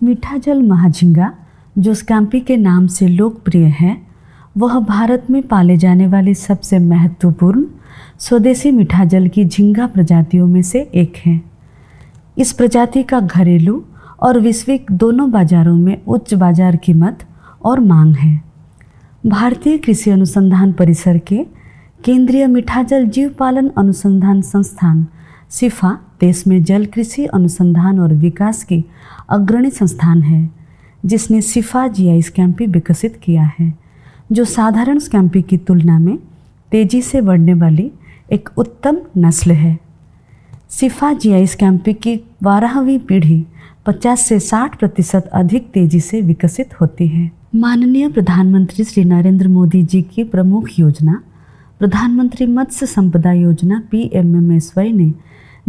मीठा जल महाझींगा, जो स्कैम्पी के नाम से लोकप्रिय है, वह भारत में पाले जाने वाली सबसे महत्वपूर्ण स्वदेशी मीठा जल की झींगा प्रजातियों में से एक है। इस प्रजाति का घरेलू और वैश्विक दोनों बाजारों में उच्च बाजार कीमत और मांग है। भारतीय कृषि अनुसंधान परिसर के केंद्रीय मीठा जल जीव पालन अनुसंधान संस्थान सिफा देश में जल कृषि अनुसंधान और विकास की अग्रणी संस्थान है, जिसने सिफा जीआई स्कैम्पी विकसित किया है, जो साधारण स्कैम्पी की तुलना में तेजी से बढ़ने वाली एक उत्तम नस्ल है। सिफा जीआई स्कैम्पी की 12वीं पीढ़ी 50 से 60% अधिक तेजी से विकसित होती है। माननीय प्रधानमंत्री श्री नरेंद्र मोदी जी की प्रमुख योजना प्रधानमंत्री मत्स्य संपदा योजना PMMSY ने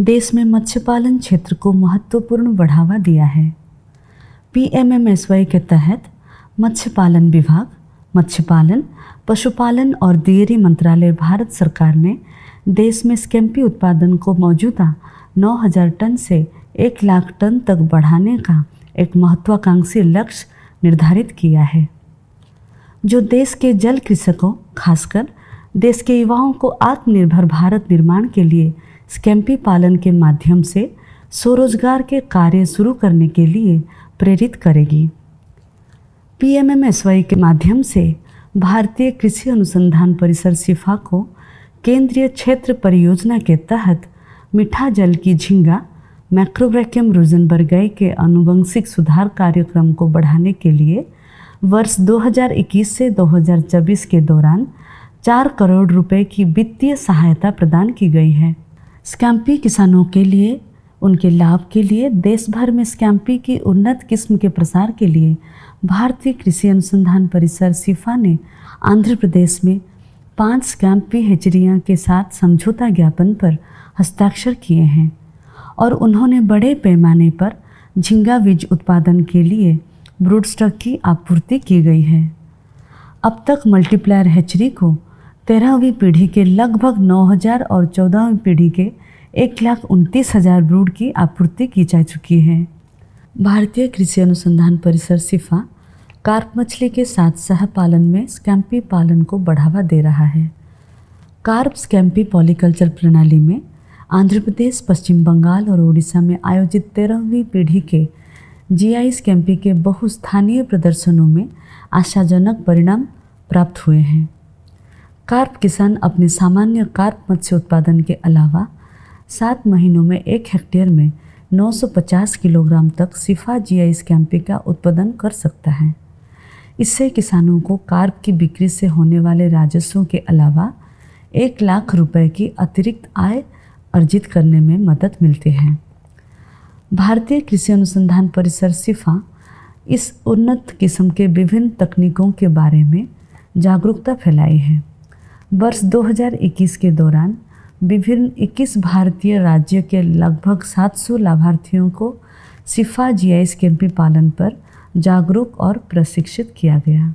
देश में मत्स्य पालन क्षेत्र को महत्वपूर्ण बढ़ावा दिया है। PMMSY के तहत मत्स्य पालन विभाग, मत्स्य पालन, पशुपालन और डेयरी मंत्रालय भारत सरकार ने देश में स्कैम्पी उत्पादन को मौजूदा 9,000 टन से 1 लाख टन तक बढ़ाने का एक महत्वाकांक्षी लक्ष्य निर्धारित किया है, जो देश के जल कृषकों, खासकर देश के युवाओं को आत्मनिर्भर भारत निर्माण के लिए स्कैम्पी पालन के माध्यम से स्वरोजगार के कार्य शुरू करने के लिए प्रेरित करेगी। PMMSY के माध्यम से भारतीय कृषि अनुसंधान परिसर सिफा को केंद्रीय क्षेत्र परियोजना के तहत मीठा जल की झींगा मैक्रोब्रैकियम रोज़नबर्गई के आनुवंशिक सुधार कार्यक्रम को बढ़ाने के लिए वर्ष 2021 से 2024 के दौरान 4 करोड़ रुपए की वित्तीय सहायता प्रदान की गई है। स्कैम्पी किसानों के लिए उनके लाभ के लिए देश भर में स्कैम्पी की उन्नत किस्म के प्रसार के लिए भारतीय कृषि अनुसंधान परिसर सिफा ने आंध्र प्रदेश में 5 स्कैम्पी हेचरियां के साथ समझौता ज्ञापन पर हस्ताक्षर किए हैं और उन्होंने बड़े पैमाने पर झींगा बीज उत्पादन के लिए ब्रूड स्टॉक की आपूर्ति की गई है। अब तक मल्टीप्लायर हैचरी को 13वीं पीढ़ी के लगभग 9,000 और 14वीं पीढ़ी के 1,29,000 ब्रूड की आपूर्ति की जा चुकी है। भारतीय कृषि अनुसंधान परिसर सिफा कार्प मछली के साथ सहपालन में स्कैम्पी पालन को बढ़ावा दे रहा है। कार्प स्कैम्पी पॉलीकल्चर प्रणाली में आंध्र प्रदेश, पश्चिम बंगाल और ओडिशा में आयोजित 13वीं पीढ़ी के जीआई स्कैम्पी के बहुस्थानीय प्रदर्शनों में आशाजनक परिणाम प्राप्त हुए हैं। कार्प किसान अपने सामान्य कार्प मत्स्य उत्पादन के अलावा 7 महीनों में 1 हेक्टेयर में 950 किलोग्राम तक सिफा जीआई स्कैम्पी का उत्पादन कर सकता है। इससे किसानों को कार्प की बिक्री से होने वाले राजस्वों के अलावा 1 लाख रुपए की अतिरिक्त आय अर्जित करने में मदद मिलती है। भारतीय कृषि अनुसंधान परिसर सिफा इस उन्नत किस्म के विभिन्न तकनीकों के बारे में जागरूकता फैलाई है। वर्ष 2021 के दौरान विभिन्न 21 भारतीय राज्यों के लगभग 700 लाभार्थियों को सिफा जीआई स्कैम्पी पालन पर जागरूक और प्रशिक्षित किया गया।